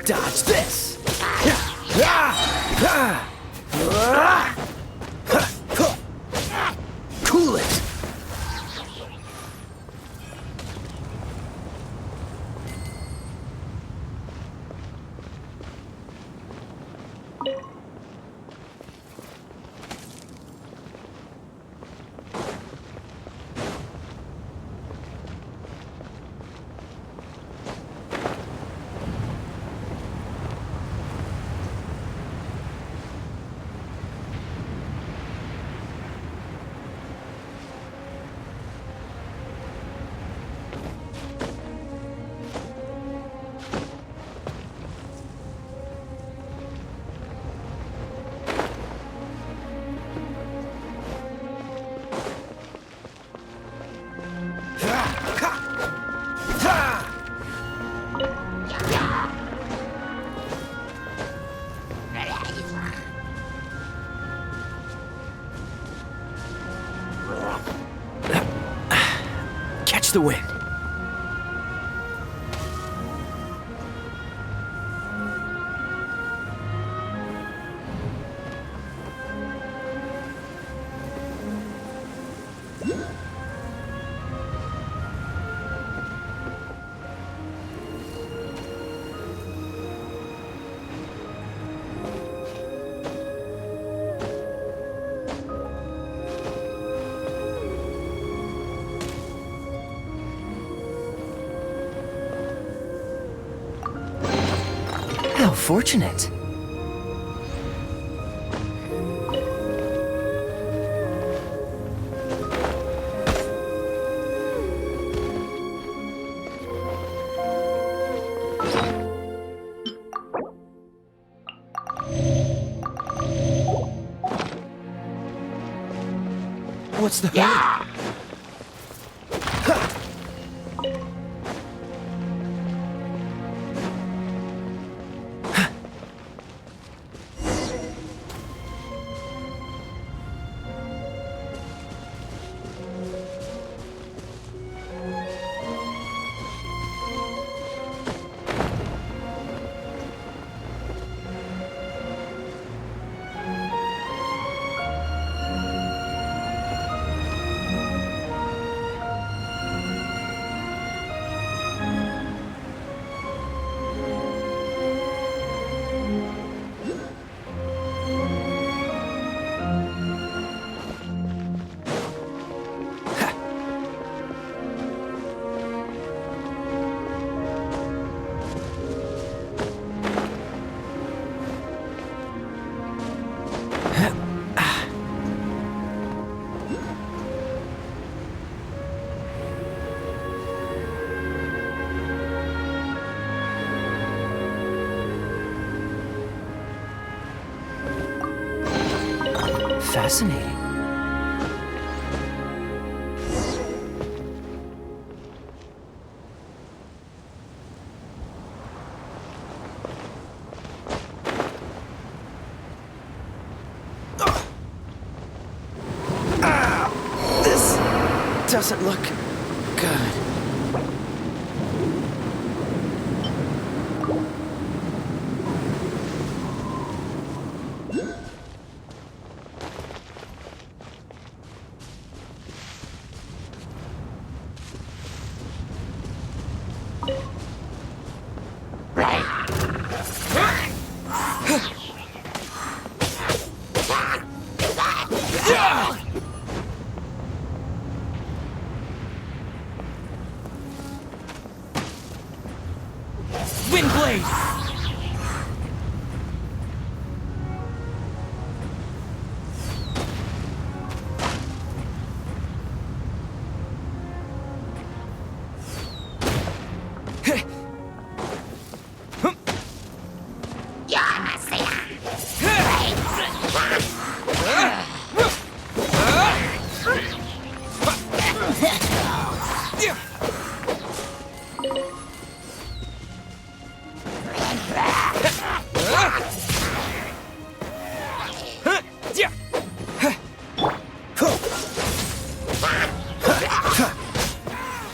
Dodge this! Cool it! Catch the wind. How fortunate. What's the hurry? Fascinating. This doesn't look good. Windblade!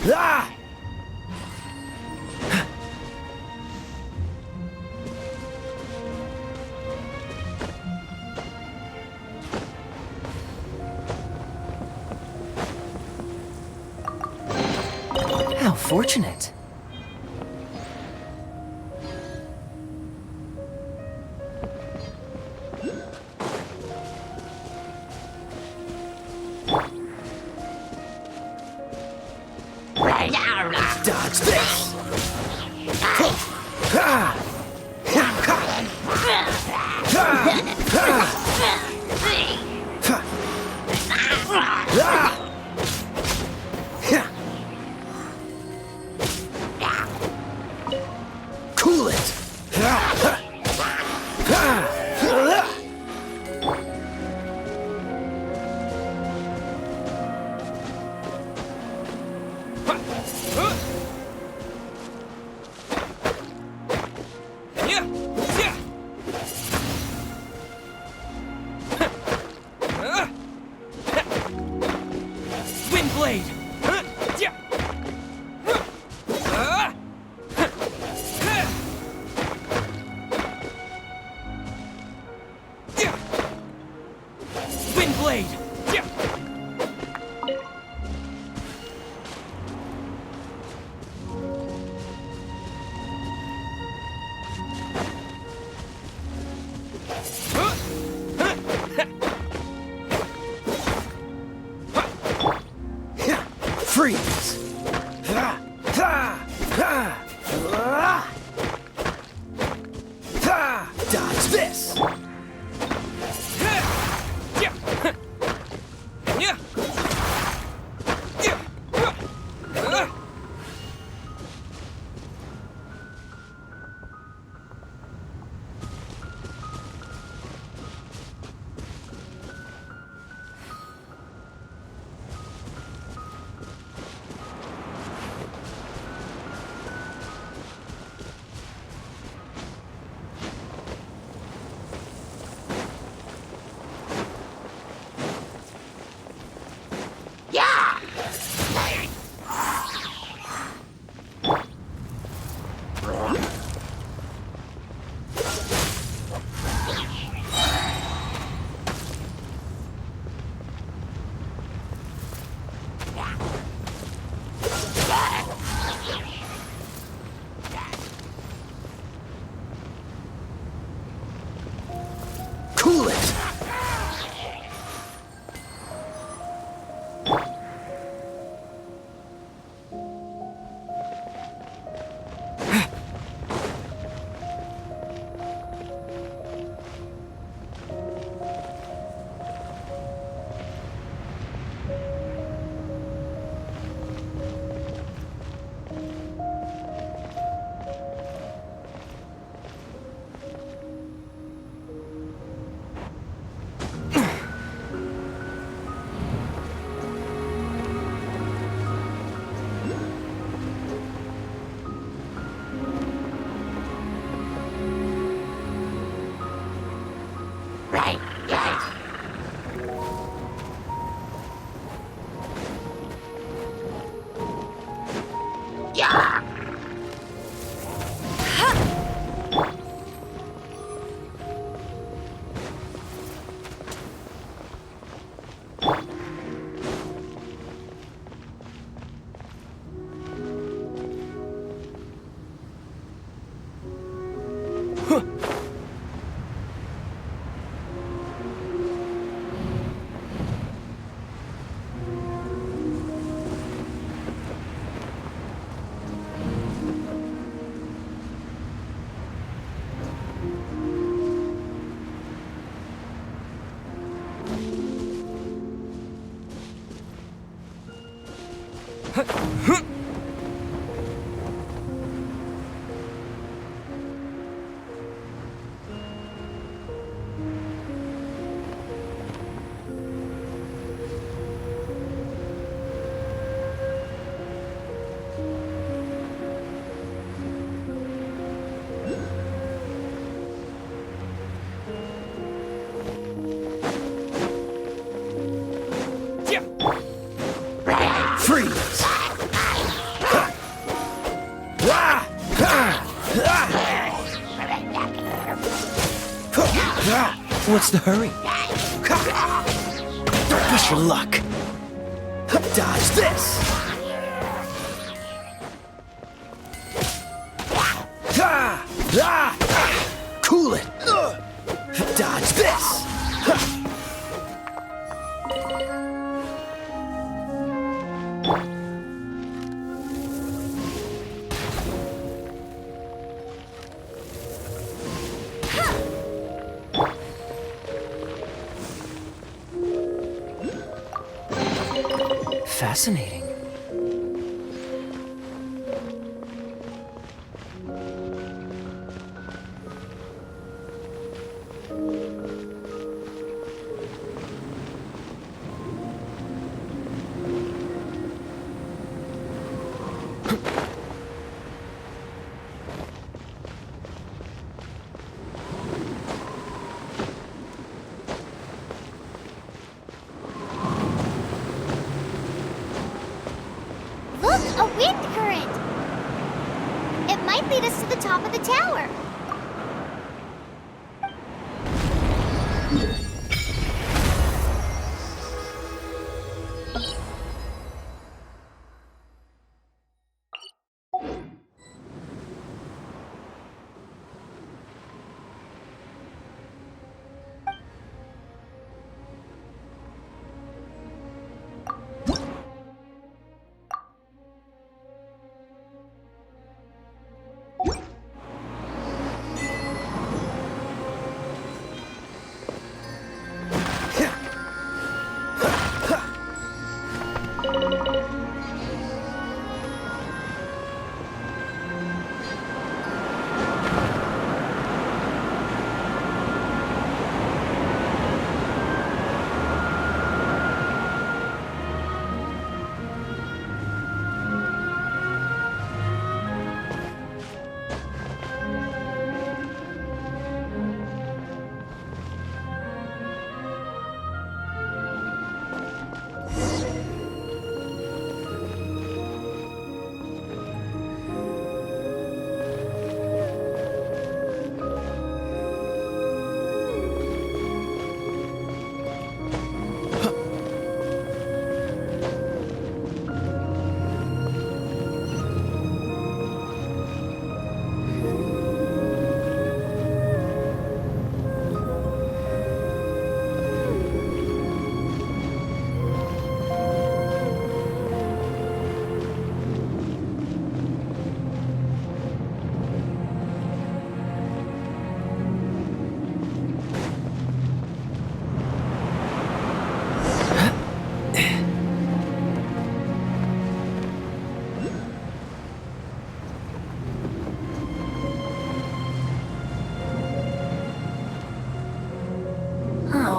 Ah! How fortunate. Dodge this! Cool it! Windblade! Windblade! Freeze! Dodge this! Cool it! Freeze! What's the hurry? Don't push your luck. Dodge this! Cool it! Dodge this! Fascinating. Look, a wind current! It might lead us to the top of the tower.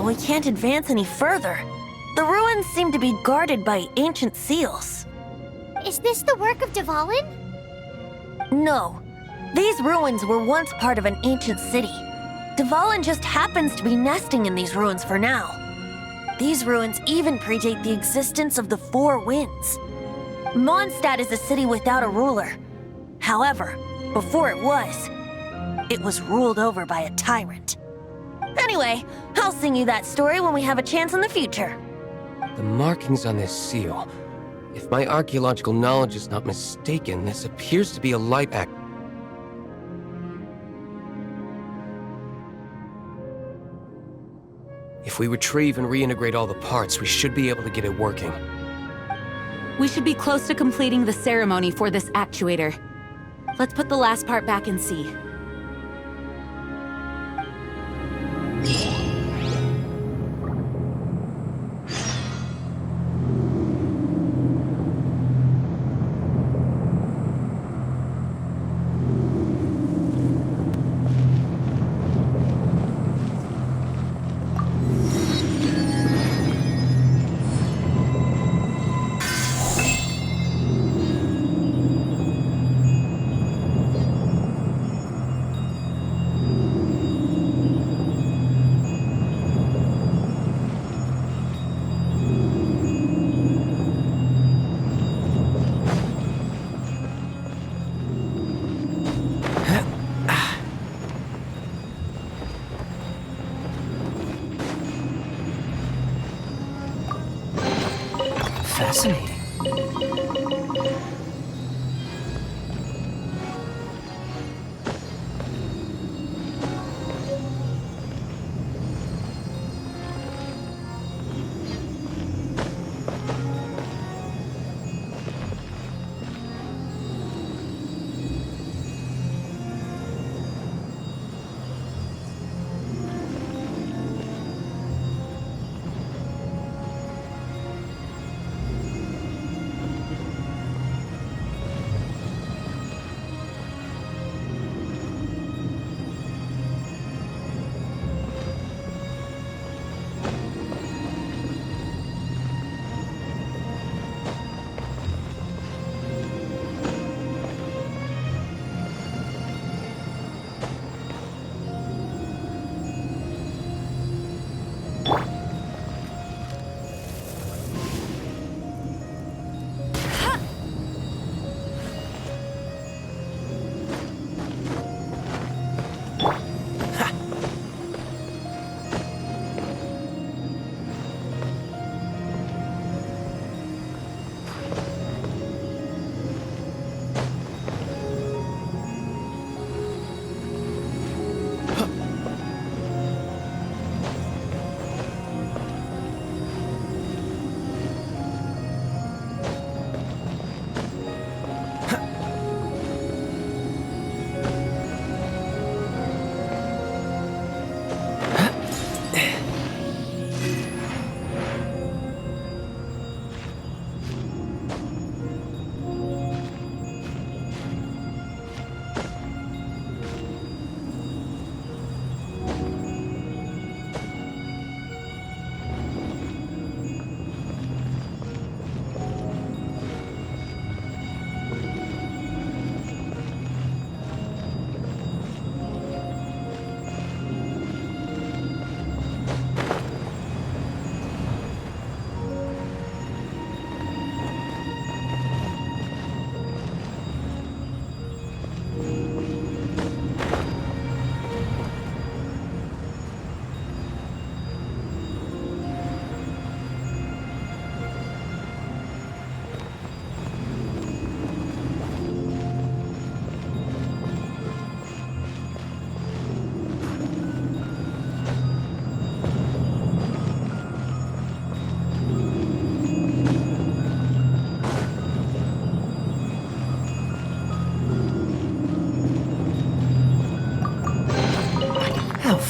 We can't advance any further. The ruins seem to be guarded by ancient seals. Is this the work of Dvalin? No. These ruins were once part of an ancient city. Dvalin just happens to be nesting in these ruins for now. These ruins even predate the existence of the Four Winds. Mondstadt is a city without a ruler. However, before it was ruled over by a tyrant. Anyway, I'll sing you that story when we have a chance in the future. The markings on this seal. If my archaeological knowledge is not mistaken, this appears to be a light act. If we retrieve and reintegrate all the parts, we should be able to get it working. We should be close to completing the ceremony for this actuator. Let's put the last part back and see.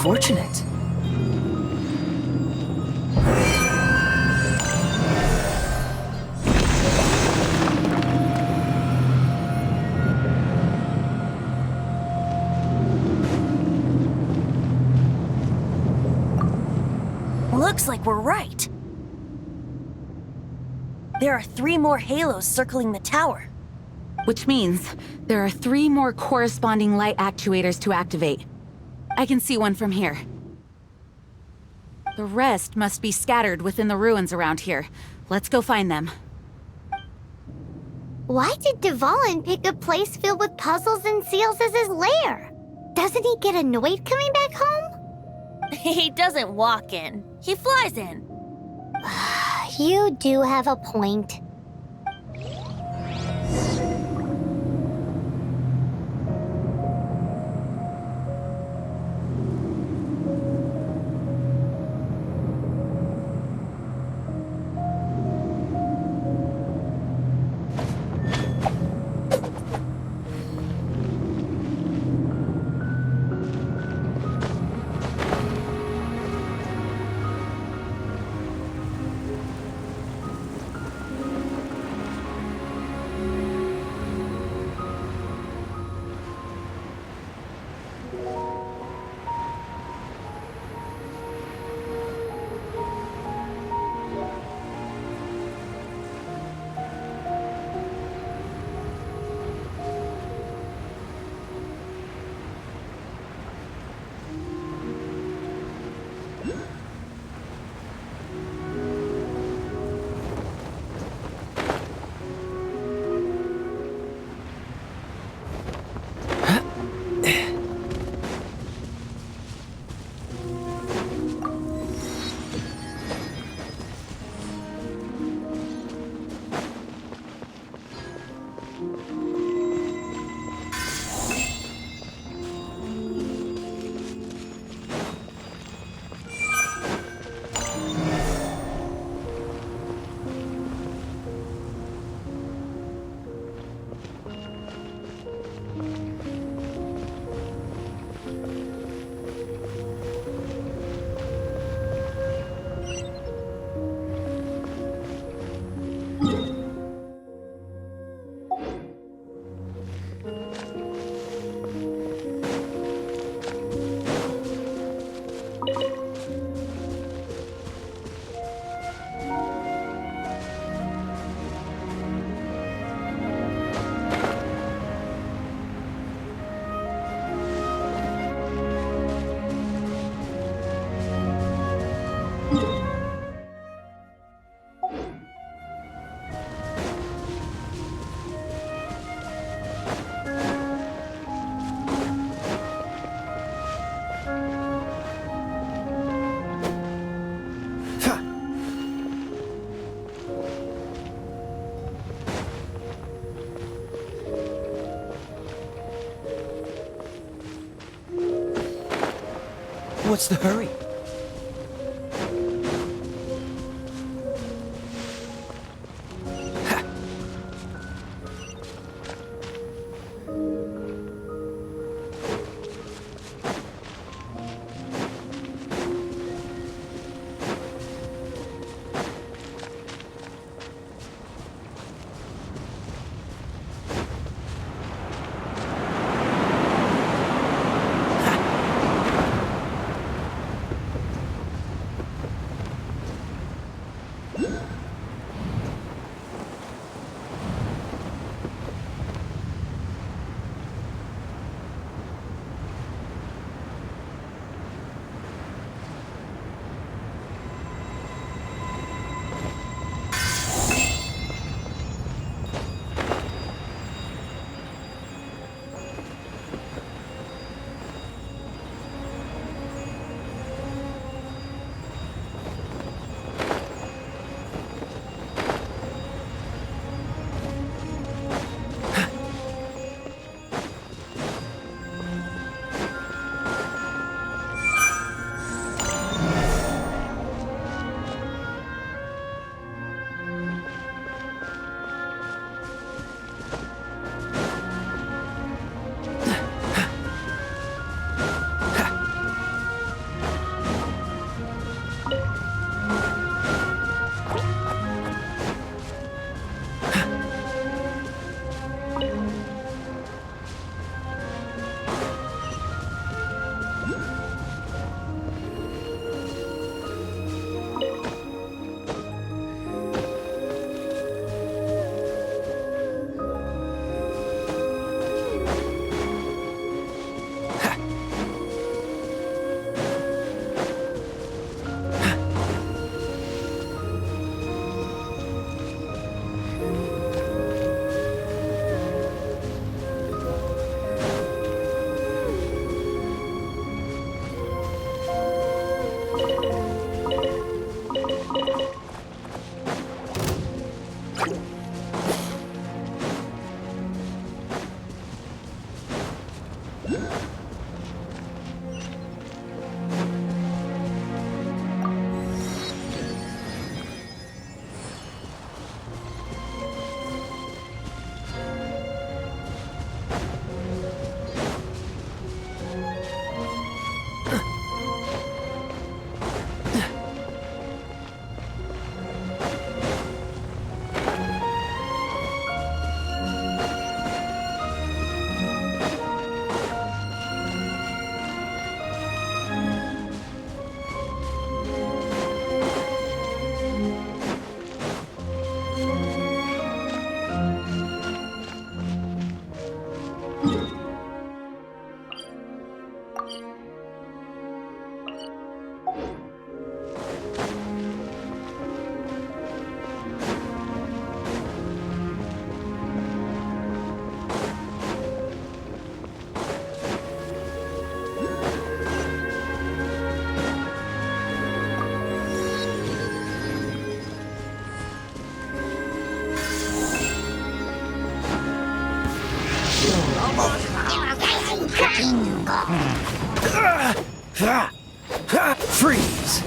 unfortunate. Looks like we're right. There are 3 more halos circling the tower. Which means there are 3 more corresponding light actuators to activate. I can see one from here. The rest must be scattered within the ruins around here. Let's go find them. Why did Dvalin pick a place filled with puzzles and seals as his lair? Doesn't he get annoyed coming back home? He doesn't walk in. He flies in. You do have a point. What's the hurry? Freeze!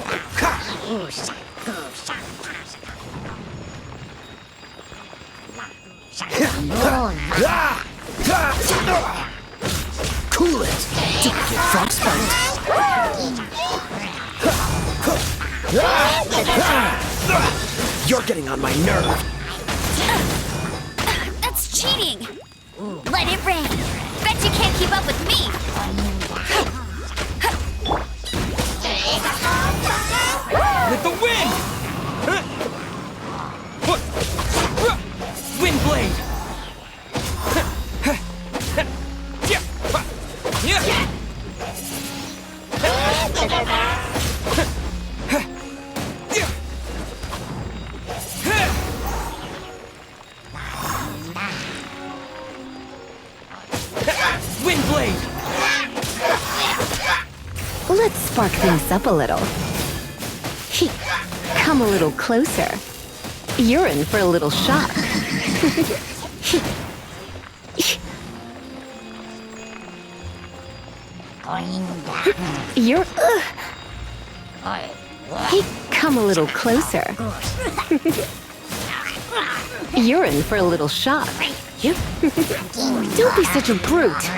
Cool it! Don't get frostbite! You're getting on my nerve! That's cheating! Let it rain! Bet you can't keep up with me! With the wind! Wind blade! Wind blade! Let's spark things up a little. Come a little closer. You're in for a little shock. You're... Hey, come a little closer. You're in for a little shock. Don't be such a brute.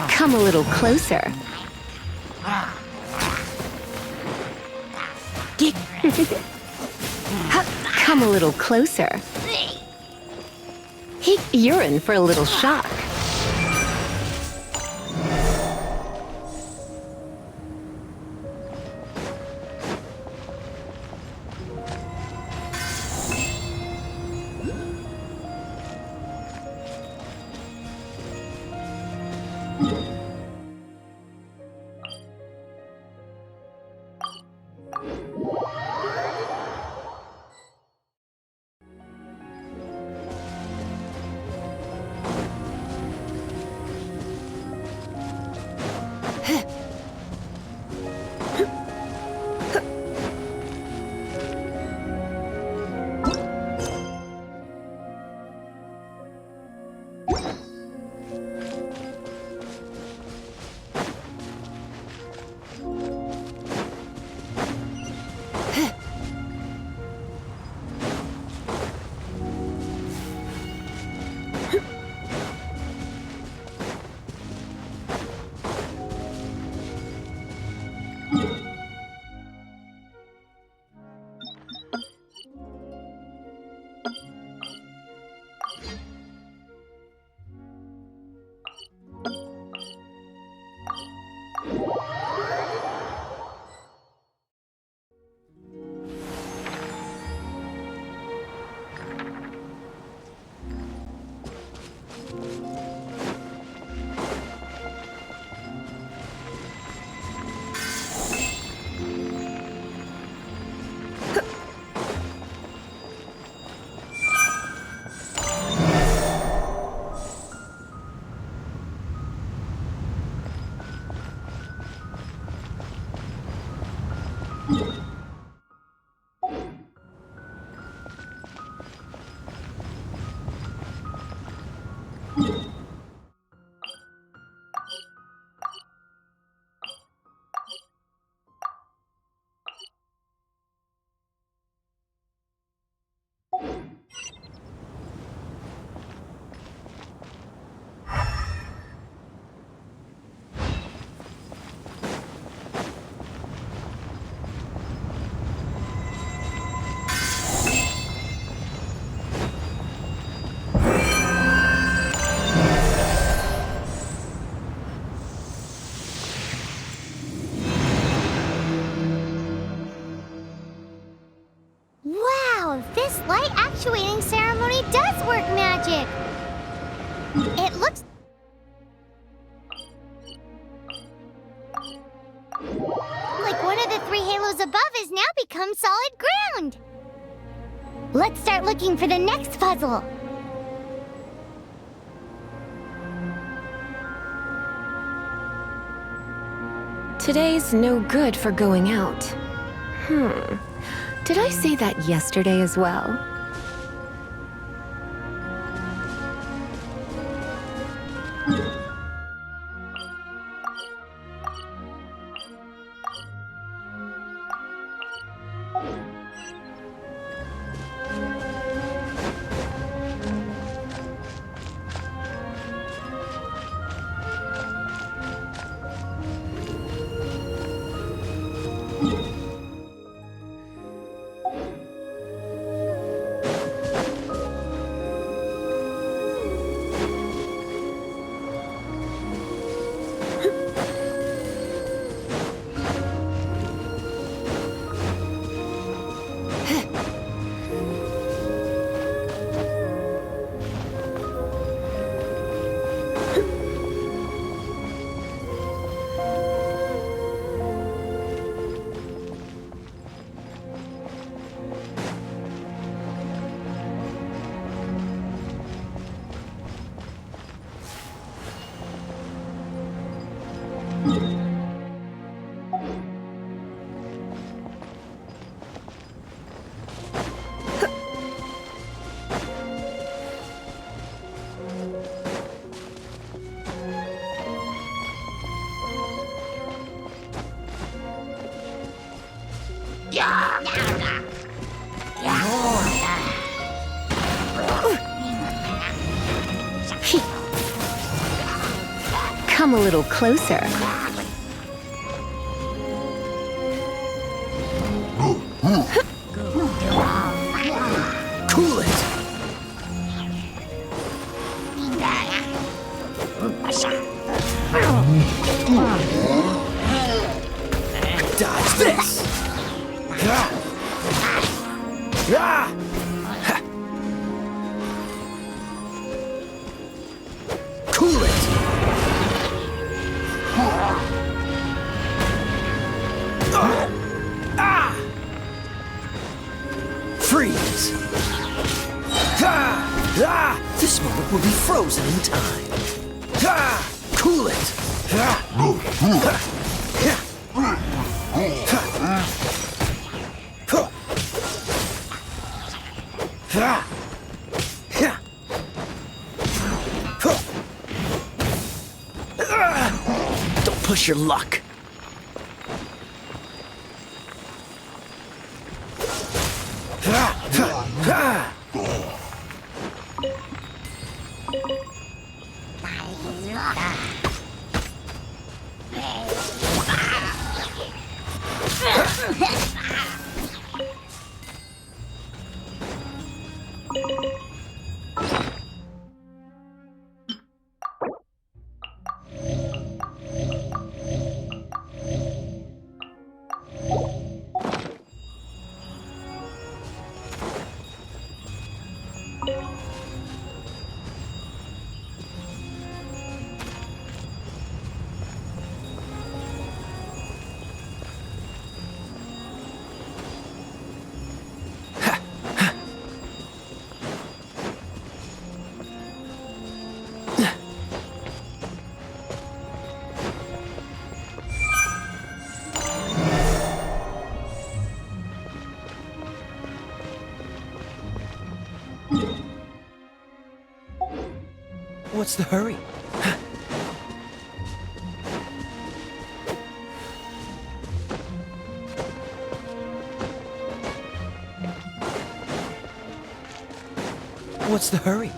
Come a little closer. Come a little closer. You're in for a little shock. this light actuating ceremony does work magic. It looks like one of the three halos above has now become solid ground. Let's start looking for the next puzzle. Today's no good for going out. Did I say that yesterday as well? Come a little closer. Cool it! Dodge this! Cool it! Freeze! This moment will be frozen in time. Cool it! Don't push your luck. What's the hurry? What's the hurry?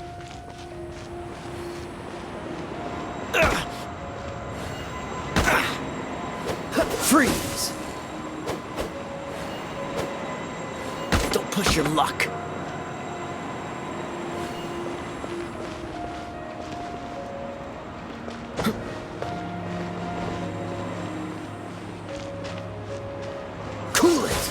Freeze! Don't push your luck. Cool it!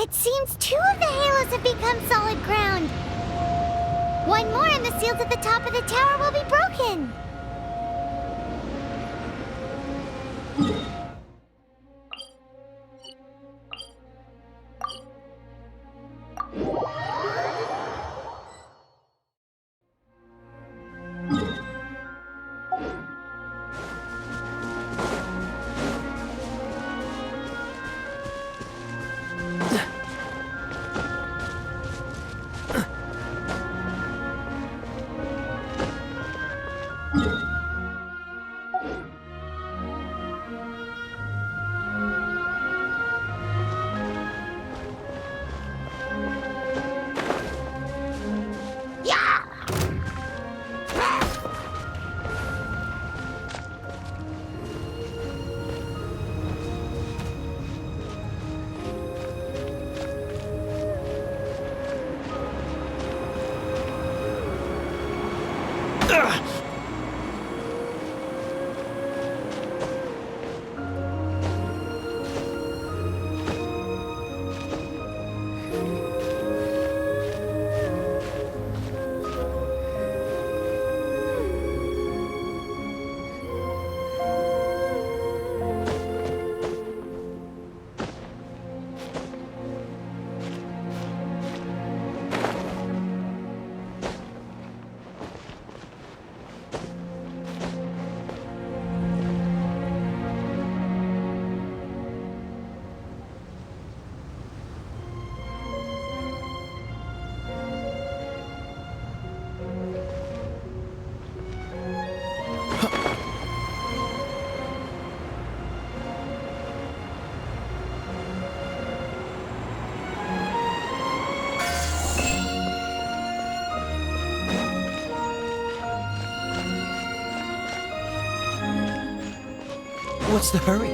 It seems 2 of the halos have become solid ground. One more and the seals at the top of the tower will be broken. What's the hurry?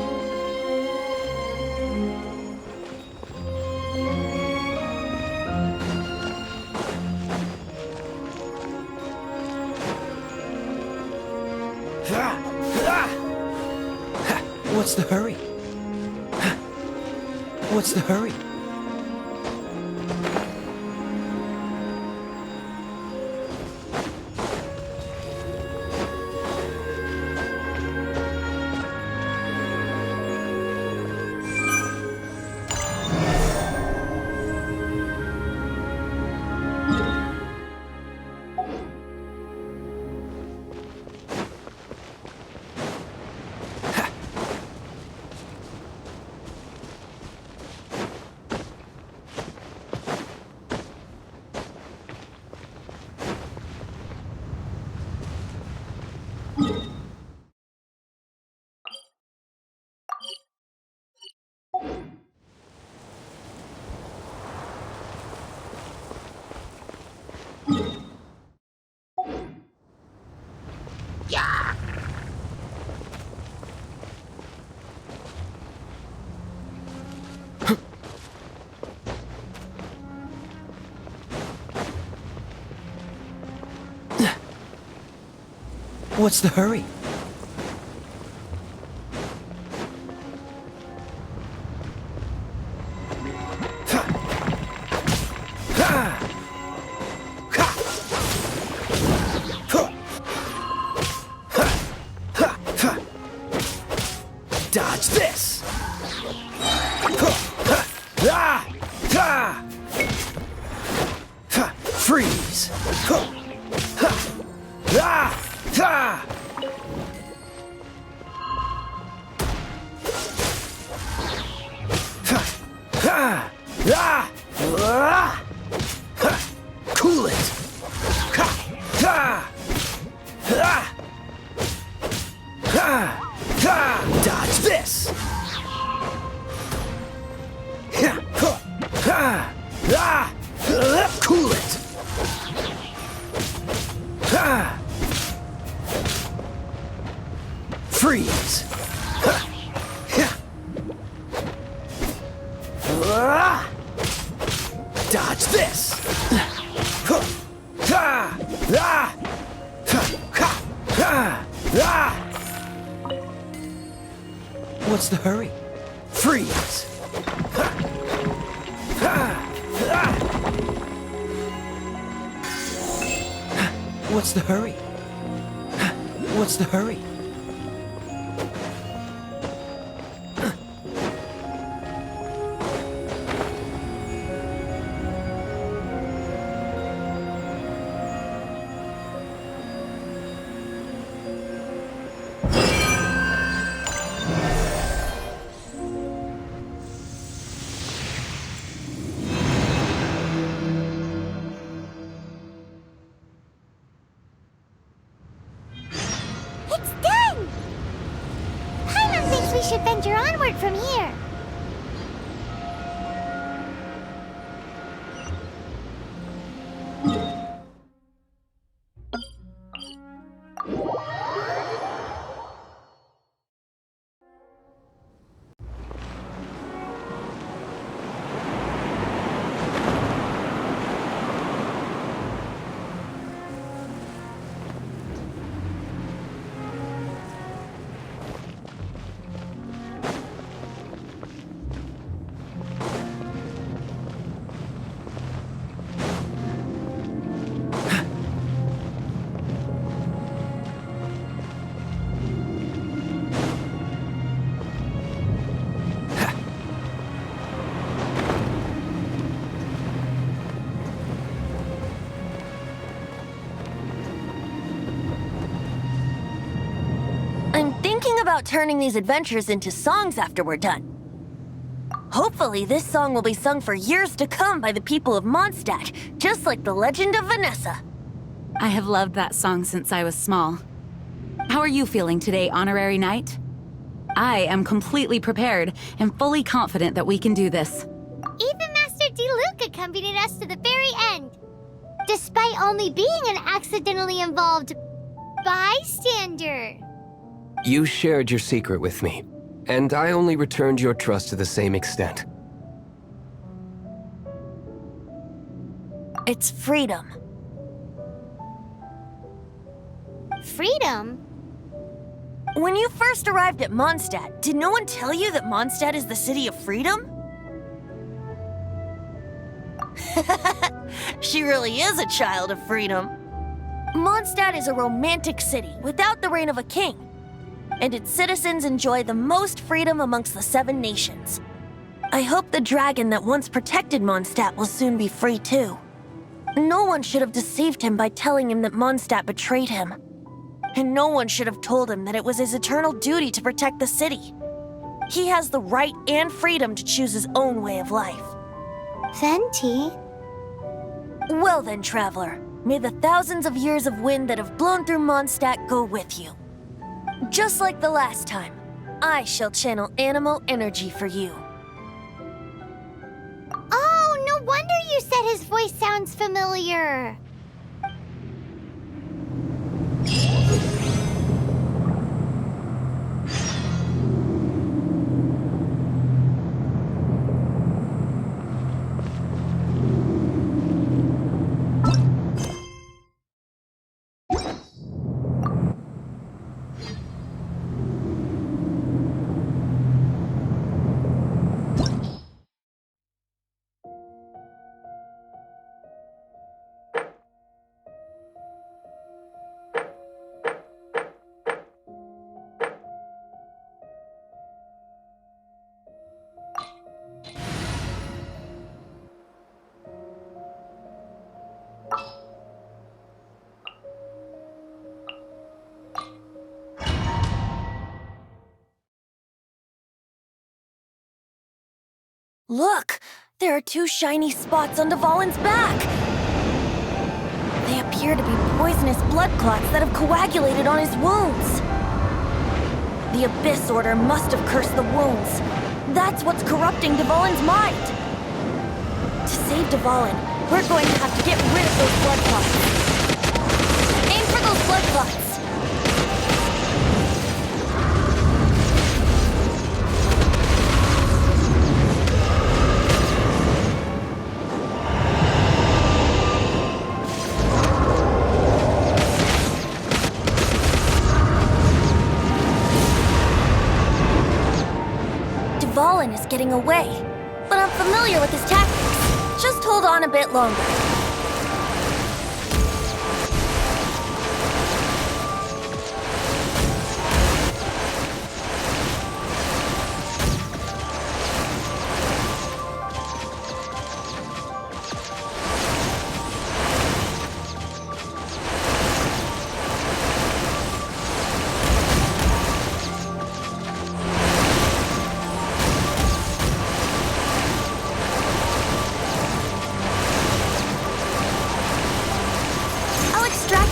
What's the hurry? What's the hurry? What's the hurry? Dodge this! Freeze! Cool it! Dodge this! Cool it! Freeze! Dodge this! What's the hurry? Freeze! What's the hurry? What's the hurry? It's done! Paimon thinks we should venture onward from here. I'm thinking about turning these adventures into songs after we're done. Hopefully, this song will be sung for years to come by the people of Mondstadt, just like the legend of Vanessa. I have loved that song since I was small. How are you feeling today, Honorary Knight? I am completely prepared and fully confident that we can do this. Even Master Diluc accompanied us to the very end, despite only being an accidentally involved bystander. You shared your secret with me, and I only returned your trust to the same extent. It's freedom. Freedom? When you first arrived at Mondstadt, did no one tell you that Mondstadt is the city of freedom? She really is a child of freedom. Mondstadt is a romantic city without the reign of a king, and its citizens enjoy the most freedom amongst the 7 nations. I hope the dragon that once protected Mondstadt will soon be free too. No one should have deceived him by telling him that Mondstadt betrayed him. And no one should have told him that it was his eternal duty to protect the city. He has the right and freedom to choose his own way of life. Venti? Well then, traveler, may the thousands of years of wind that have blown through Mondstadt go with you. Just like the last time, I shall channel animal energy for you. Oh, no wonder you said his voice sounds familiar. Look! There are 2 shiny spots on Dvalin's back! They appear to be poisonous blood clots that have coagulated on his wounds. The Abyss Order must have cursed the wounds. That's what's corrupting Dvalin's mind. To save Dvalin, we're going to have to get rid of those blood clots. Aim for those blood clots! Dvalin is getting away, but I'm familiar with his tactics. Just hold on a bit longer.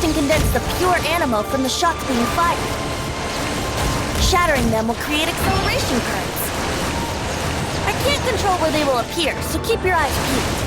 And condense the pure animo from the shots being fired. Shattering them will create acceleration currents. I can't control where they will appear, so keep your eyes peeled.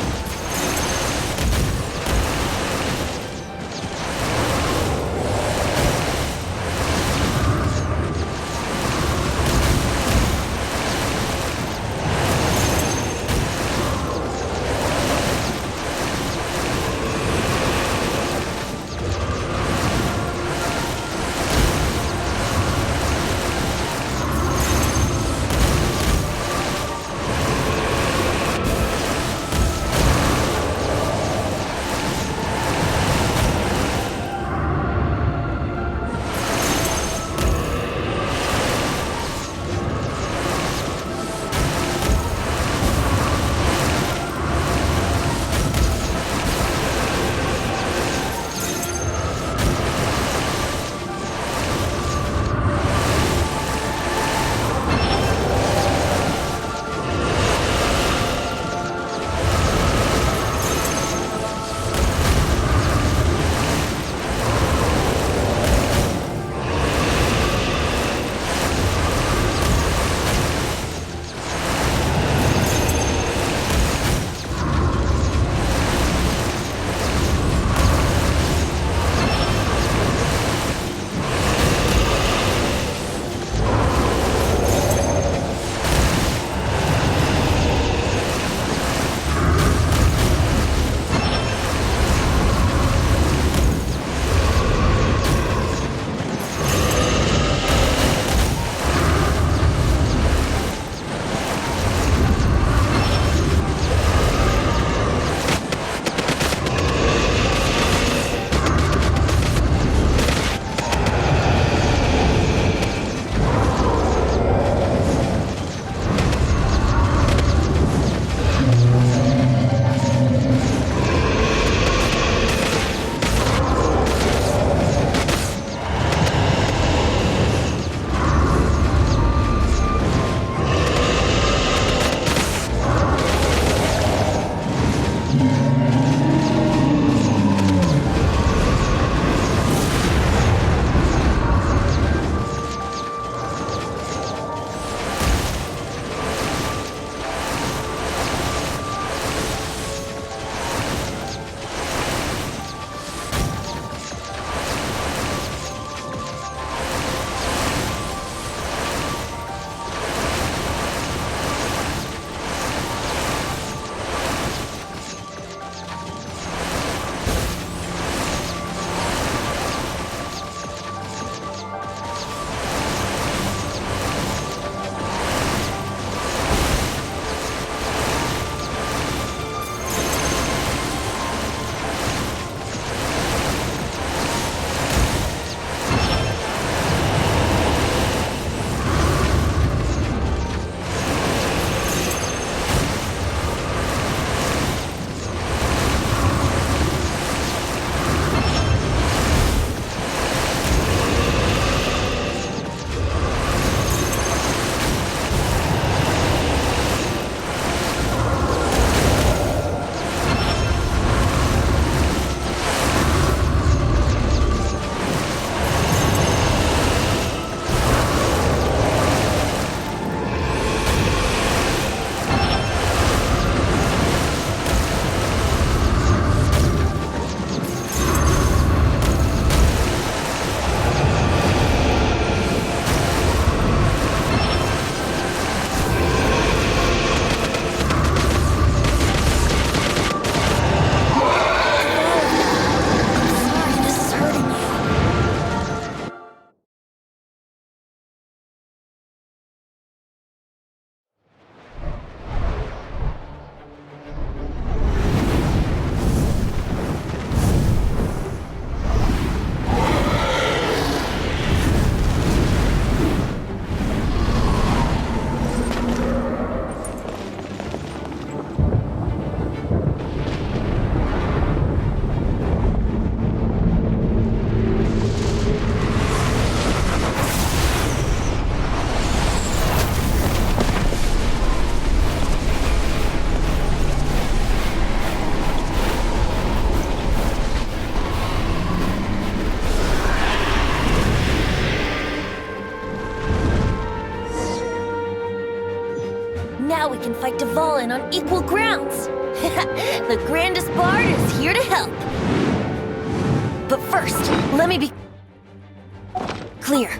can fight Dvalin on equal grounds. The grandest bard is here to help. But first, let me be clear.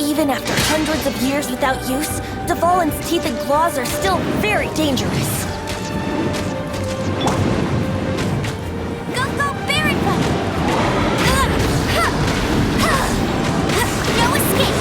Even after hundreds of years without use, Dvalin's teeth and claws are still very dangerous. Go, go, Baron Bunny! No escape!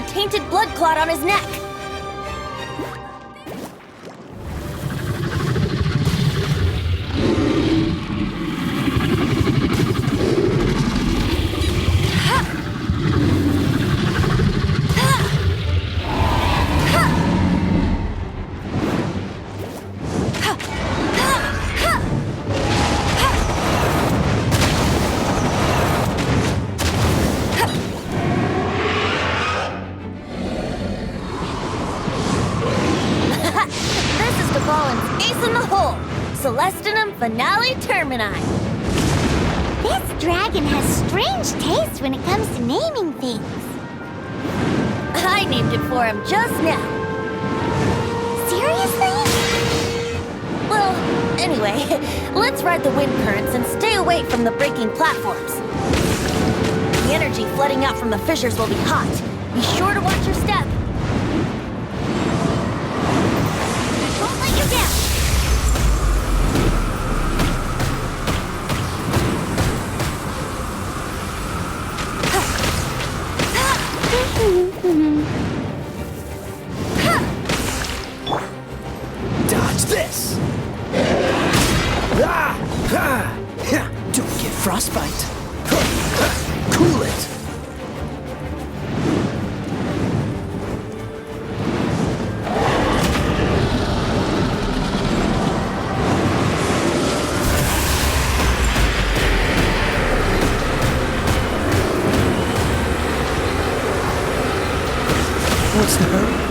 Tainted blood clot on his neck. Finale Termini. This dragon has strange taste when it comes to naming things. I named it for him just now. Seriously? Well, anyway, let's ride the wind currents and stay away from the breaking platforms. The energy flooding out from the fissures will be hot. Be sure to watch your step. I won't let you down. Dodge this! Don't get frostbite. Cool it. What's the hurry?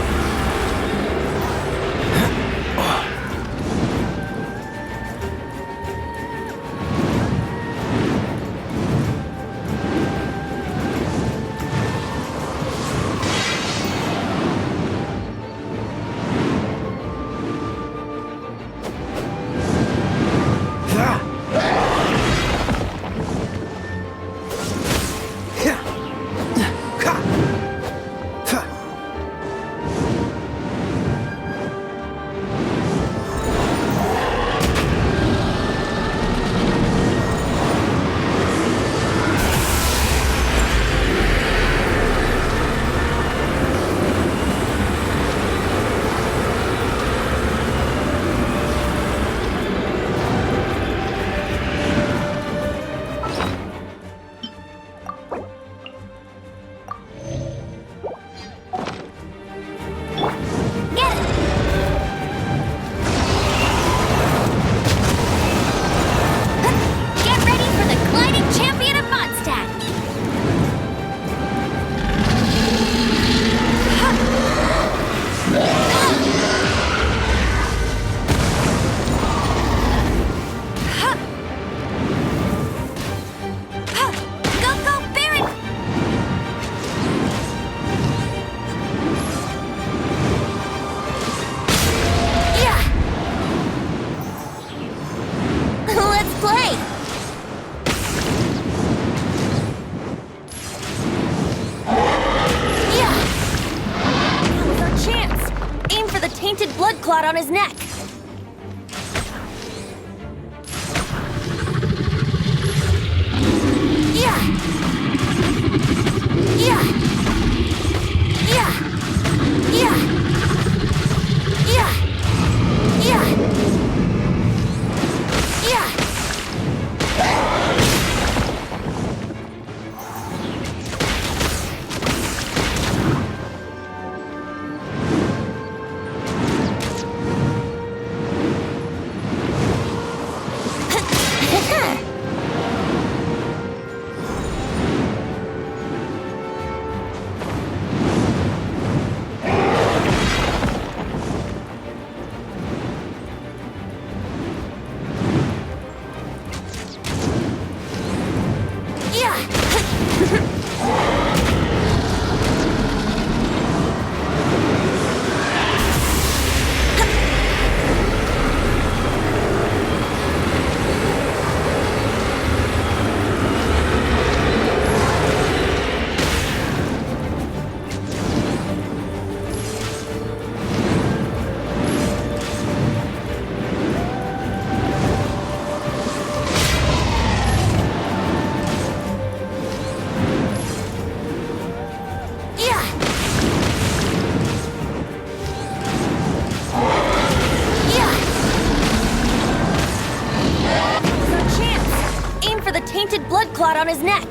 blood clot on his neck. Yeah. Yeah. Yeah. Yeah. Yeah. Yeah. Yeah. around his neck.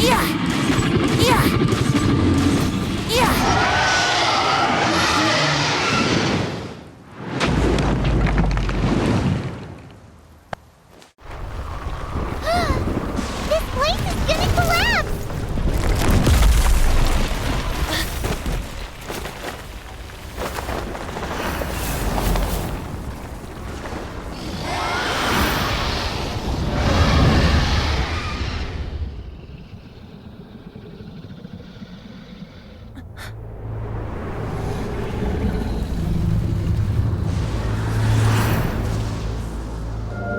Yeah! Yeah! Yeah! This place is gonna collapse!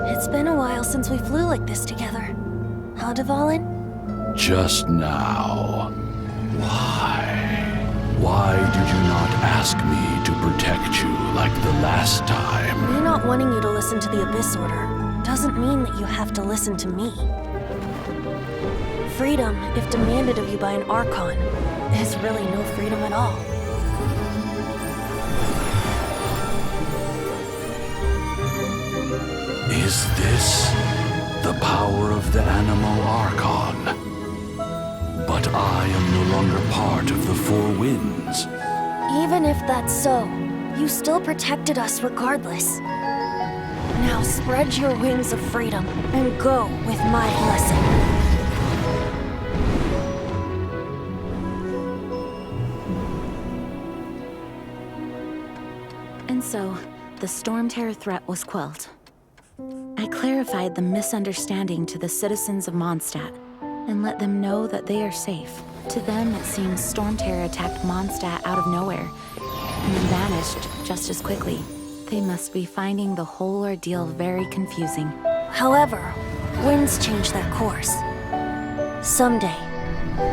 It's been a while since we flew like this together. Huh, Dvalin? Just now. Why? Why did you not ask me to protect you like the last time? Me not wanting you to listen to the Abyss Order doesn't mean that you have to listen to me. Freedom, if demanded of you by an Archon, is really no freedom at all. Is this the power of the Animo Archon? But I am no longer part of the Four Winds. Even if that's so, you still protected us regardless. Now spread your wings of freedom and go with my blessing. And so, the Storm Terror threat was quelled. I clarified the misunderstanding to the citizens of Mondstadt and let them know that they are safe. To them, it seems Storm Terror attacked Mondstadt out of nowhere and then vanished just as quickly. They must be finding the whole ordeal very confusing. However, winds change their course. Someday,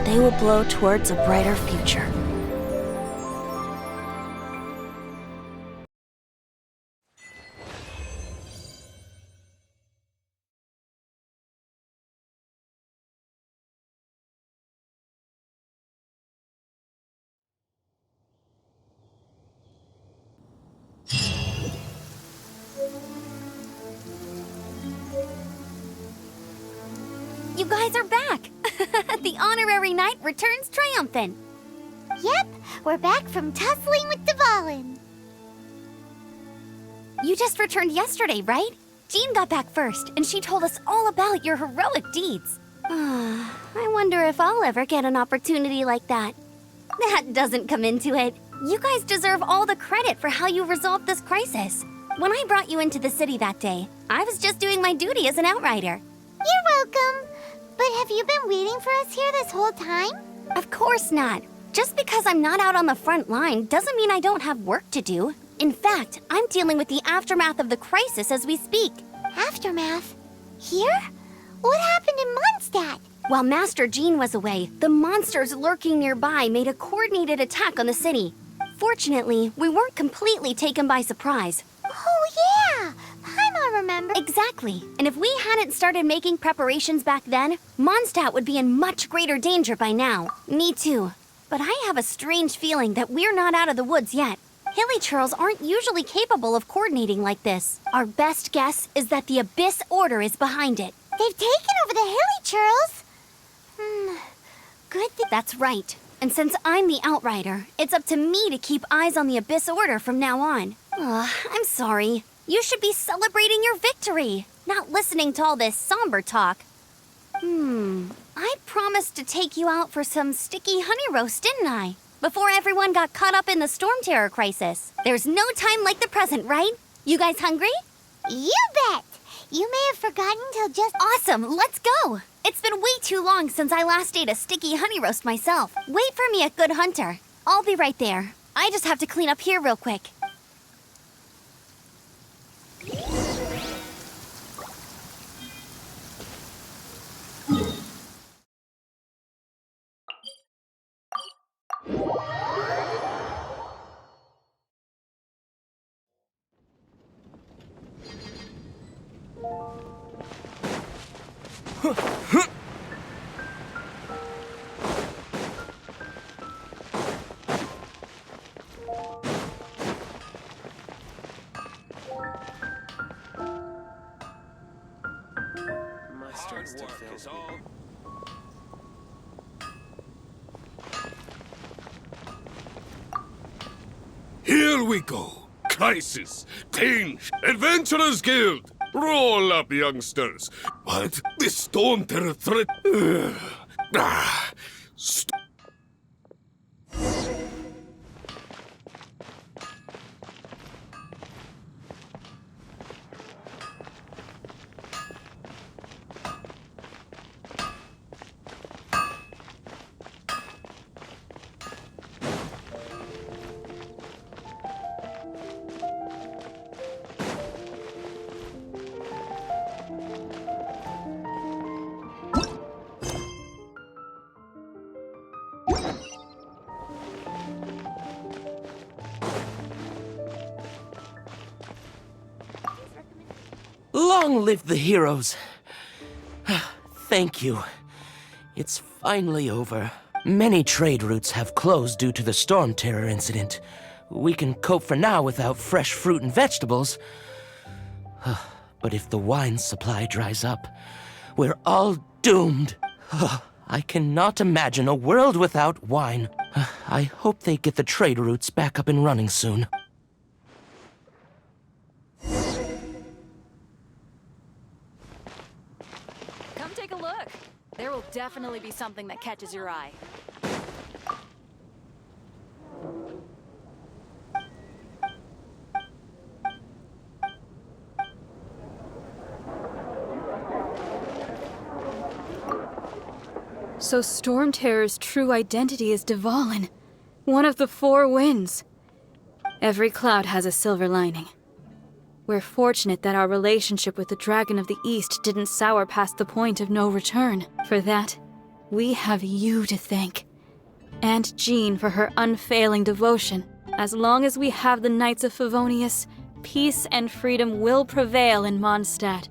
they will blow towards a brighter future. You guys are back! The honorary knight returns triumphant. Yep, we're back from tussling with Dvalin. You just returned yesterday, right? Jean got back first, and she told us all about your heroic deeds. I wonder if I'll ever get an opportunity like that. That doesn't come into it. You guys deserve all the credit for how you resolved this crisis. When I brought you into the city that day, I was just doing my duty as an outrider. You're welcome. But have you been waiting for us here this whole time? Of course not. Just because I'm not out on the front line doesn't mean I don't have work to do. In fact, I'm dealing with the aftermath of the crisis as we speak. Aftermath? Here? What happened in Mondstadt? While Master Jean was away, the monsters lurking nearby made a coordinated attack on the city. Fortunately, we weren't completely taken by surprise. Oh yeah! Paimon remember. Exactly. And if we hadn't started making preparations back then, Mondstadt would be in much greater danger by now. Me too. But I have a strange feeling that we're not out of the woods yet. Hilly churls aren't usually capable of coordinating like this. Our best guess is that the Abyss Order is behind it. They've taken over the Hilly churls. Good thing. That's right. And since I'm the outrider, it's up to me to keep eyes on the Abyss Order from now on. I'm sorry. You should be celebrating your victory, not listening to all this somber talk. I promised to take you out for some sticky honey roast, didn't I? Before everyone got caught up in the Storm Terror crisis. There's no time like the present, right? You guys hungry? You bet! You may have forgotten till just... Awesome, let's go! It's been way too long since I last ate a sticky honey roast myself. Wait for me at Good Hunter. I'll be right there. I just have to clean up here real quick. Here we go. Crisis, Change, Adventurers Guild. Roll up, youngsters. What? This Storm Terror threat? Long live the heroes. Thank you. It's finally over. Many trade routes have closed due to the Storm Terror incident. We can cope for now without fresh fruit and vegetables. But if the wine supply dries up, we're all doomed. I cannot imagine a world without wine. I hope they get the trade routes back up and running soon. Come take a look. There will definitely be something that catches your eye. So Storm Terror's true identity is Dvalin, one of the four winds. Every cloud has a silver lining. We're fortunate that our relationship with the Dragon of the East didn't sour past the point of no return. For that, we have you to thank. And Jean for her unfailing devotion. As long as we have the Knights of Favonius, peace and freedom will prevail in Mondstadt.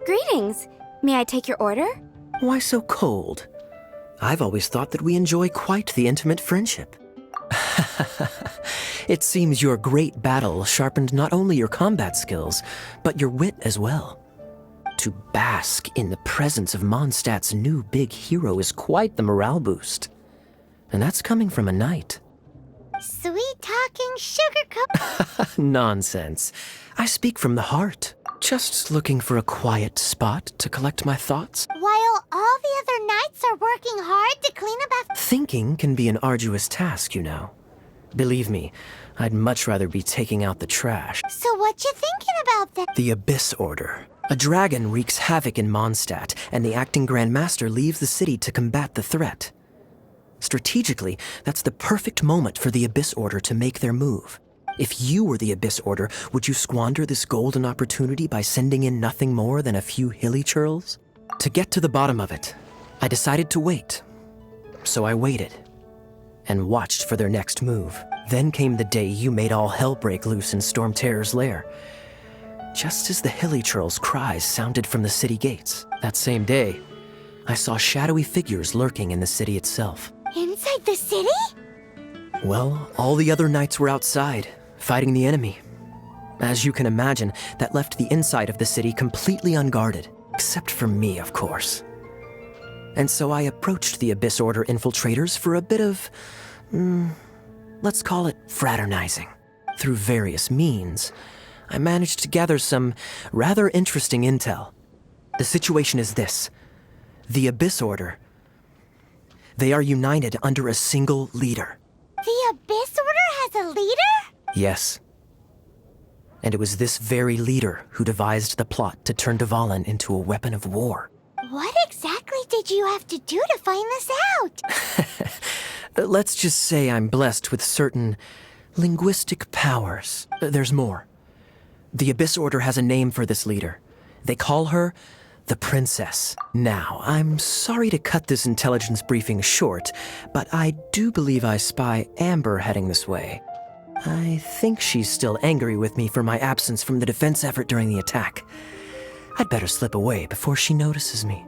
Greetings. May I take your order? Why so cold? I've always thought that we enjoy quite the intimate friendship. It seems your great battle sharpened not only your combat skills, but your wit as well. To bask in the presence of Mondstadt's new big hero is quite the morale boost. And that's coming from a knight. Sweet-talking sugar Nonsense. I speak from the heart. Just looking for a quiet spot to collect my thoughts. While all the other knights are working hard to clean up after... Thinking can be an arduous task, you know. Believe me, I'd much rather be taking out the trash. So what you thinking about then? The Abyss Order. A dragon wreaks havoc in Mondstadt, and the acting Grand Master leaves the city to combat the threat. Strategically, that's the perfect moment for the Abyss Order to make their move. If you were the Abyss Order, would you squander this golden opportunity by sending in nothing more than a few hilly churls? To get to the bottom of it, I decided to wait. So I waited, and watched for their next move. Then came the day you made all hell break loose in Storm Terror's lair. Just as the hilly churls' cries sounded from the city gates. That same day, I saw shadowy figures lurking in the city itself. Inside the city? Well, all the other knights were outside, fighting the enemy. As you can imagine, that left the inside of the city completely unguarded. Except for me, of course. And so I approached the Abyss Order infiltrators for a bit of... let's call it fraternizing. Through various means, I managed to gather some rather interesting intel. The situation is this. The Abyss Order. They are united under a single leader. The Abyss Order has a leader? Yes. And it was this very leader who devised the plot to turn Dvalin into a weapon of war. What exactly did you have to do to find this out? Let's just say I'm blessed with certain linguistic powers. There's more. The Abyss Order has a name for this leader. They call her the Princess. Now, I'm sorry to cut this intelligence briefing short, but I do believe I spy Amber heading this way. I think she's still angry with me for my absence from the defense effort during the attack. I'd better slip away before she notices me.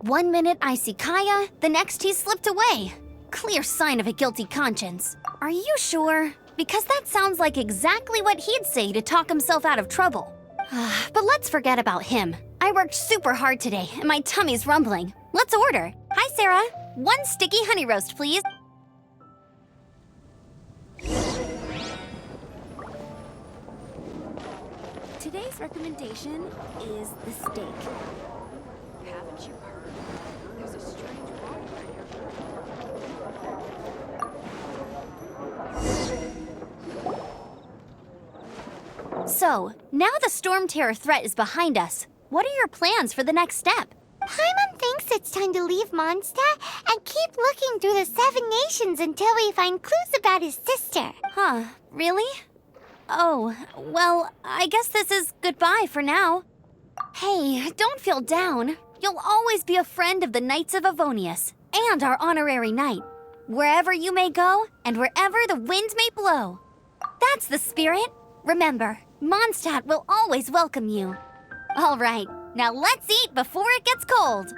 One minute I see Kaya, the next he's slipped away. Clear sign of a guilty conscience. Are you sure? Because that sounds like exactly what he'd say to talk himself out of trouble. But let's forget about him. I worked super hard today, and my tummy's rumbling. Let's order. Hi, Sarah. 1 sticky honey roast, please. Today's recommendation is the steak. Haven't you heard? There's a strange water here. So, now the Storm Terror threat is behind us. What are your plans for the next step? Paimon thinks it's time to leave Mondstadt and keep looking through the 7 nations until we find clues about his sister. Huh, really? Oh, well, I guess this is goodbye for now. Hey, don't feel down. You'll always be a friend of the Knights of Avonius and our honorary knight. Wherever you may go and wherever the wind may blow. That's the spirit. Remember, Mondstadt will always welcome you. All right, now let's eat before it gets cold.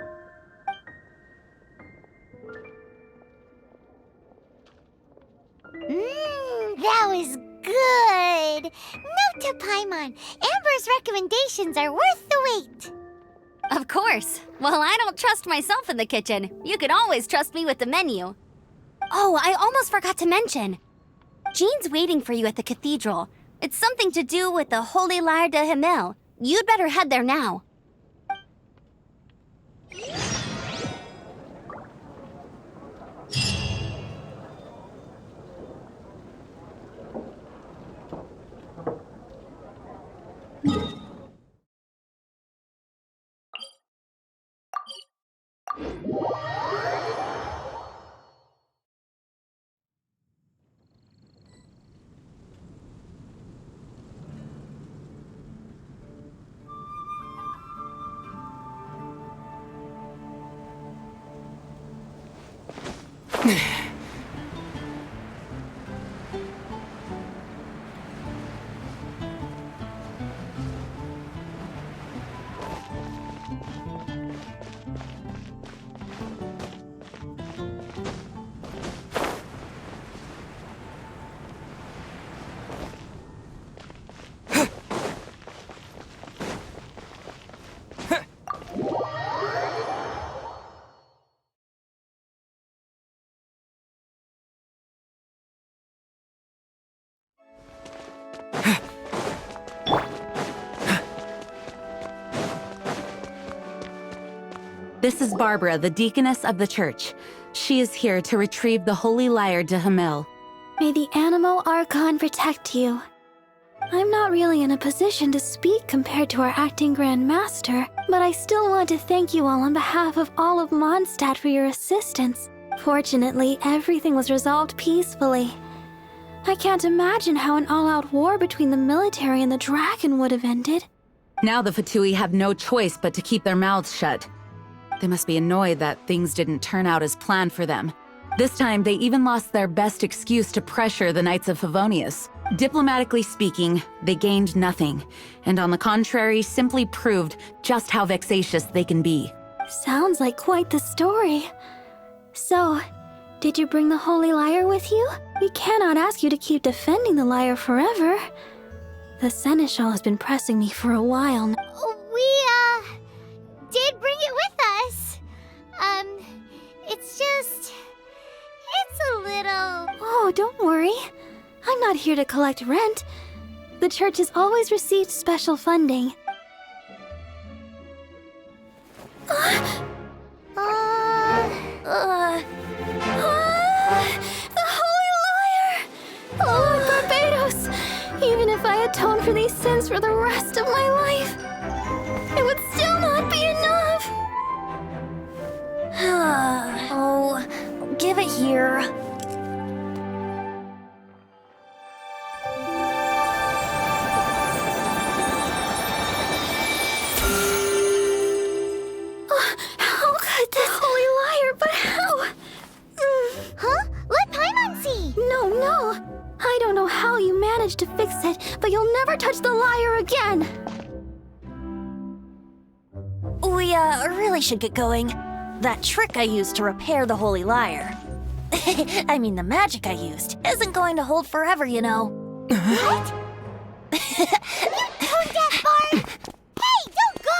That was good. Note to Paimon, Amber's recommendations are worth the wait. Of course. Well, I don't trust myself in the kitchen. You can always trust me with the menu. Oh, I almost forgot to mention. Jean's waiting for you at the cathedral. It's something to do with the Holy Lyre de Himmel. You'd better head there now. This is Barbara, the deaconess of the church. She is here to retrieve the Holy Lyre de Himmel. May the Animo Archon protect you. I'm not really in a position to speak compared to our acting Grand Master, but I still want to thank you all on behalf of all of Mondstadt for your assistance. Fortunately, everything was resolved peacefully. I can't imagine how an all-out war between the military and the dragon would have ended. Now the Fatui have no choice but to keep their mouths shut. They must be annoyed that things didn't turn out as planned for them. This time, they even lost their best excuse to pressure the Knights of Favonius. Diplomatically speaking, they gained nothing, and on the contrary, simply proved just how vexatious they can be. Sounds like quite the story. So, did you bring the Holy Lyre with you? We cannot ask you to keep defending the lyre forever. The Seneschal has been pressing me for a while now. We, did bring it with us. It's a little... Oh, don't worry. I'm not here to collect rent. The church has always received special funding. The Holy Lyre! Lord Barbados! Even if I atone for these sins for the rest of my life, it would still not be enough! Oh, give it here. How could this Holy Lyre, but how? Huh? Let Paimon see! No. I don't know how you managed to fix it, but you'll never touch the lyre again! We, really should get going. That trick I used to repair the Holy Lyre. I mean, the magic I used isn't going to hold forever, you know. What? Tone deaf, Barb! Hey, don't go!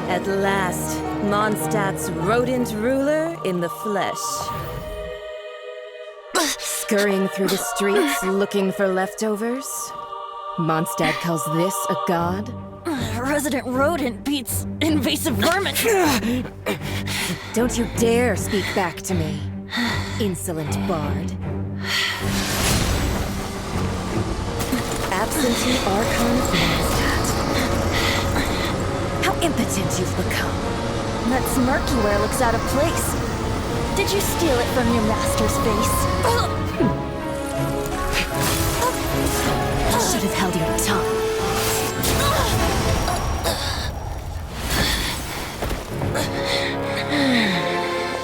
At last, Mondstadt's rodent ruler in the flesh. Scurrying through the streets looking for leftovers? Mondstadt calls this a god? Resident rodent beats invasive vermin. Don't you dare speak back to me, insolent bard. Absentee Archon of Mondstadt. How impotent you've become. That smirky wear looks out of place. Did you steal it from your master's face? You should have held your tongue.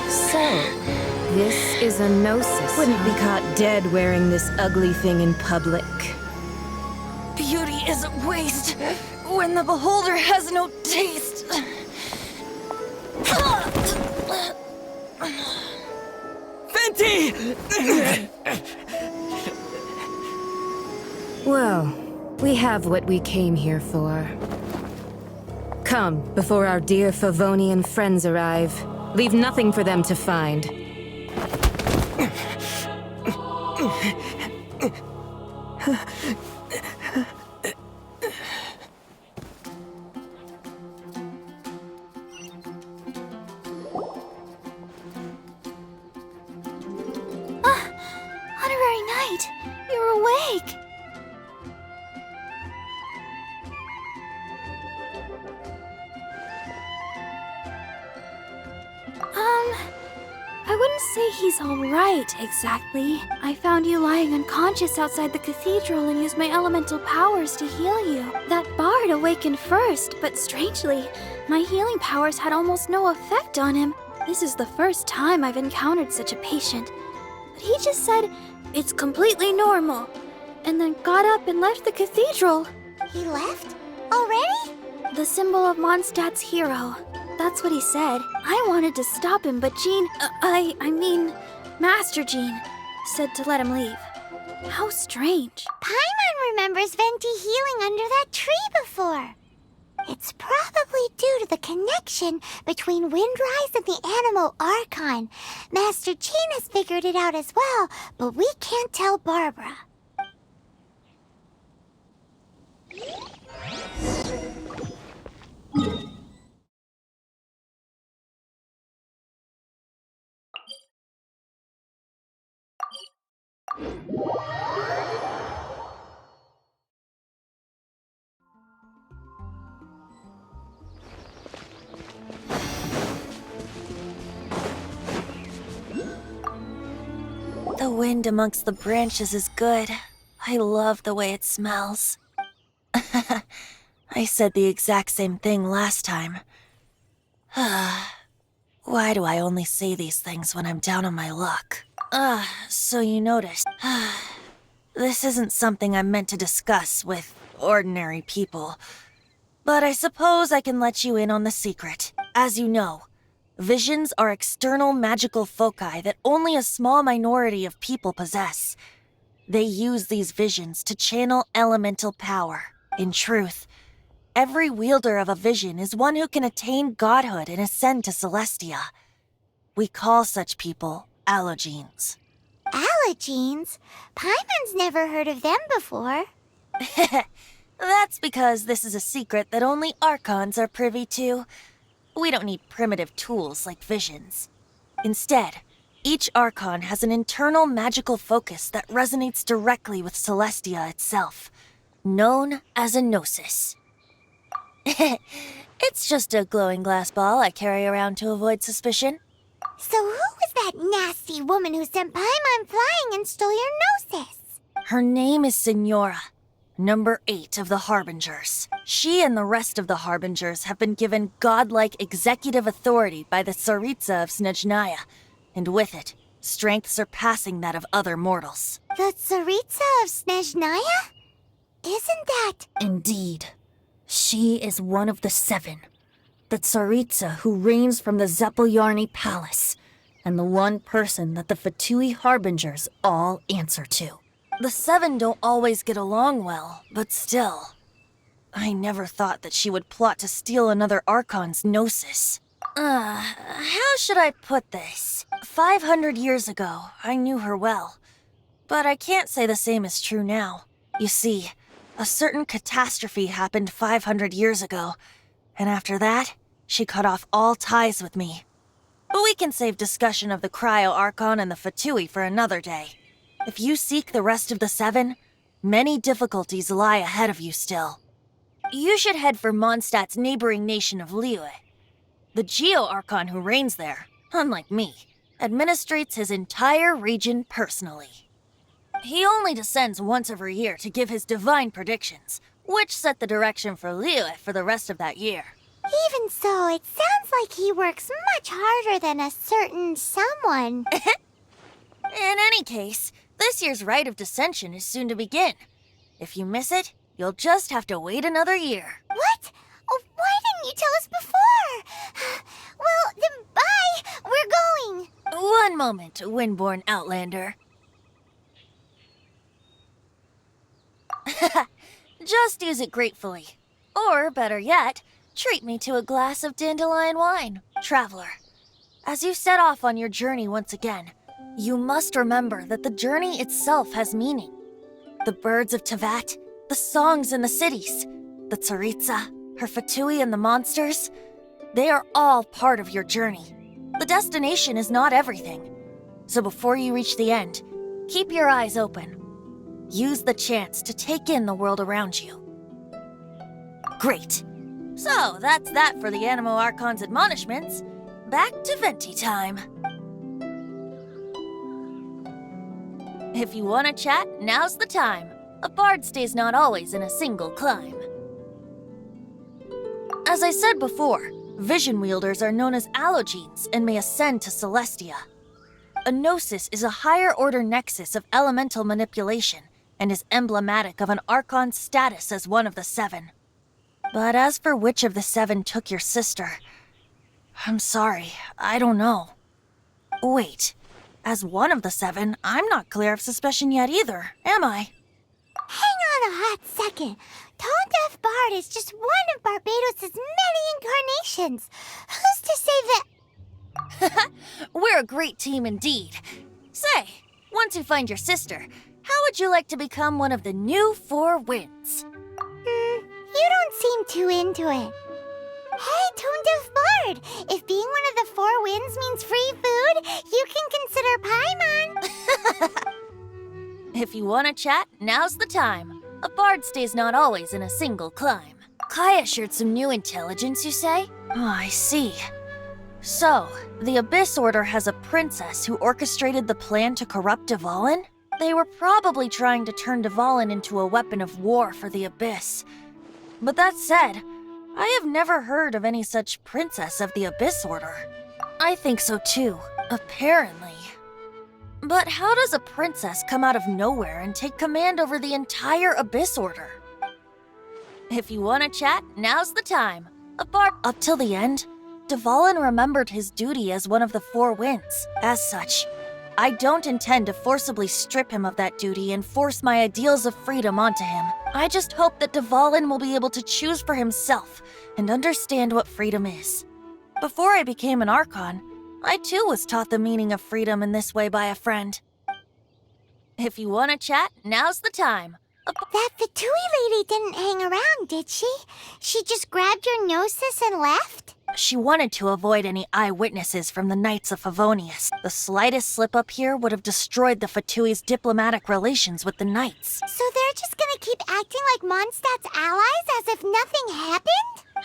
So, this is a gnosis. Wouldn't be caught dead wearing this ugly thing in public. Beauty is a waste when the beholder has no taste. Fenty! Well, we have what we came here for. Come, before our dear Favonian friends arrive. Leave nothing for them to find. Honorary Knight, you're awake! I wouldn't say he's alright, exactly. I found you lying unconscious outside the cathedral and used my elemental powers to heal you. That bard awakened first, but strangely, my healing powers had almost no effect on him. This is the first time I've encountered such a patient. But he just said, it's completely normal, and then got up and left the cathedral. He left? Already? The symbol of Mondstadt's hero. That's what he said. I wanted to stop him, but Jean, I mean, Master Jean, said to let him leave. How strange. Paimon remembers Venti healing under that tree before. It's probably due to the connection between Windrise and the animal Archon. Master Jean has figured it out as well, but we can't tell Barbara. The wind amongst the branches is good. I love the way it smells. I said the exact same thing last time. Why do I only say these things when I'm down on my luck? So you noticed. This isn't something I'm meant to discuss with ordinary people. But I suppose I can let you in on the secret. As you know, visions are external magical foci that only a small minority of people possess. They use these visions to channel elemental power. In truth, every wielder of a vision is one who can attain godhood and ascend to Celestia. We call such people allogenes. Allogenes? Paimon's never heard of them before. That's because this is a secret that only Archons are privy to. We don't need primitive tools like visions. Instead, each Archon has an internal magical focus that resonates directly with Celestia itself, known as a gnosis. It's just a glowing glass ball I carry around to avoid suspicion. So who was that nasty woman who sent Paimon flying and stole your gnosis? Her name is Signora, number 8 of the Harbingers. She and the rest of the Harbingers have been given godlike executive authority by the Tsaritsa of Snezhnaya, and with it, strength surpassing that of other mortals. The Tsaritsa of Snezhnaya? Isn't that... Indeed. She is one of the 7. The Tsaritsa who reigns from the Zeppeljärni Palace, and the one person that the Fatui Harbingers all answer to. The 7 don't always get along well, but still. I never thought that she would plot to steal another Archon's gnosis. How should I put this? 500 years ago, I knew her well. But I can't say the same is true now. You see, a certain catastrophe happened 500 years ago, and after that, she cut off all ties with me. But we can save discussion of the Cryo-Archon and the Fatui for another day. If you seek the rest of the 7, many difficulties lie ahead of you still. You should head for Mondstadt's neighboring nation of Liyue. The Geo-Archon who reigns there, unlike me, administrates his entire region personally. He only descends once every year to give his divine predictions, which set the direction for Liyue for the rest of that year. Even so, it sounds like he works much harder than a certain someone. In any case, this year's Rite of Descension is soon to begin. If you miss it, you'll just have to wait another year. What? Oh, why didn't you tell us before? Well, then bye! We're going! One moment, Windborn Outlander. Just use it gratefully. Or, better yet, treat me to a glass of dandelion wine, traveler. As you set off on your journey once again, you must remember that the journey itself has meaning. The birds of Tevat, the songs in the cities, the Tsaritsa, her Fatui and the monsters, they are all part of your journey. The destination is not everything. So before you reach the end, keep your eyes open. Use the chance to take in the world around you. Great. So, that's that for the Animo Archon's admonishments. Back to Venti time. If you want to chat, now's the time. A bard stays not always in a single clime. As I said before, vision wielders are known as allogenes and may ascend to Celestia. A gnosis is a higher-order nexus of elemental manipulation and is emblematic of an Archon's status as one of the 7. But as for which of the 7 took your sister, I'm sorry, I don't know. Wait, as one of the 7, I'm not clear of suspicion yet either, am I? Hang on a hot second. Tone Deaf Bard is just one of Barbados' many incarnations. Who's to say that... We're a great team indeed. Say, once you find your sister, how would you like to become one of the new 4 winds? You don't seem too into it. Hey, Tone Deaf Bard! If being one of the 4 winds means free food, you can consider Paimon. If you want to chat, now's the time. A bard stays not always in a single clime. Kaya shared some new intelligence, you say? Oh, I see. So, the Abyss Order has a princess who orchestrated the plan to corrupt Dvalin? They were probably trying to turn Dvalin into a weapon of war for the Abyss. But that said, I have never heard of any such princess of the Abyss Order. I think so too, apparently. But how does a princess come out of nowhere and take command over the entire Abyss Order? If you want to chat, now's the time. Up till the end, Dvalin remembered his duty as one of the 4 winds. As such, I don't intend to forcibly strip him of that duty and force my ideals of freedom onto him. I just hope that Dvalin will be able to choose for himself and understand what freedom is. Before I became an Archon, I too was taught the meaning of freedom in this way by a friend. If you want to chat, now's the time. That Fatui lady didn't hang around, did she? She just grabbed your gnosis and left? She wanted to avoid any eyewitnesses from the Knights of Favonius. The slightest slip-up here would have destroyed the Fatui's diplomatic relations with the Knights. So they're just gonna keep acting like Mondstadt's allies as if nothing happened?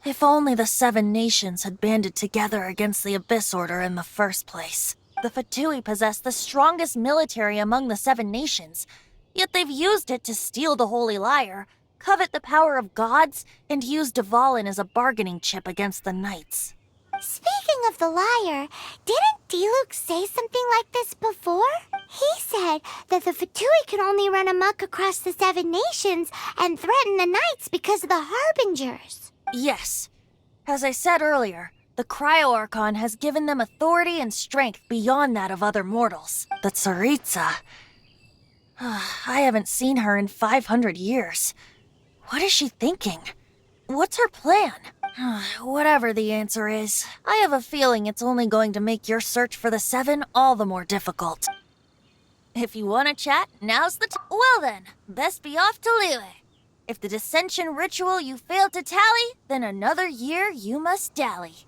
If only the Seven Nations had banded together against the Abyss Order in the first place. The Fatui possess the strongest military among the Seven Nations, yet they've used it to steal the Holy Lyre, covet the power of gods, and use Dvalin as a bargaining chip against the Knights. Speaking of the lyre, didn't Diluc say something like this before? He said that the Fatui can only run amok across the Seven Nations and threaten the Knights because of the Harbingers. Yes. As I said earlier, the Cryo-Archon has given them authority and strength beyond that of other mortals. The Tsaritsa... I haven't seen her in 500 years. What is she thinking? What's her plan? Whatever the answer is, I have a feeling it's only going to make your search for the Seven all the more difficult. If you want to chat, now's the time. Well then, best be off to Liyue. If the dissension ritual you failed to tally, then another year you must dally.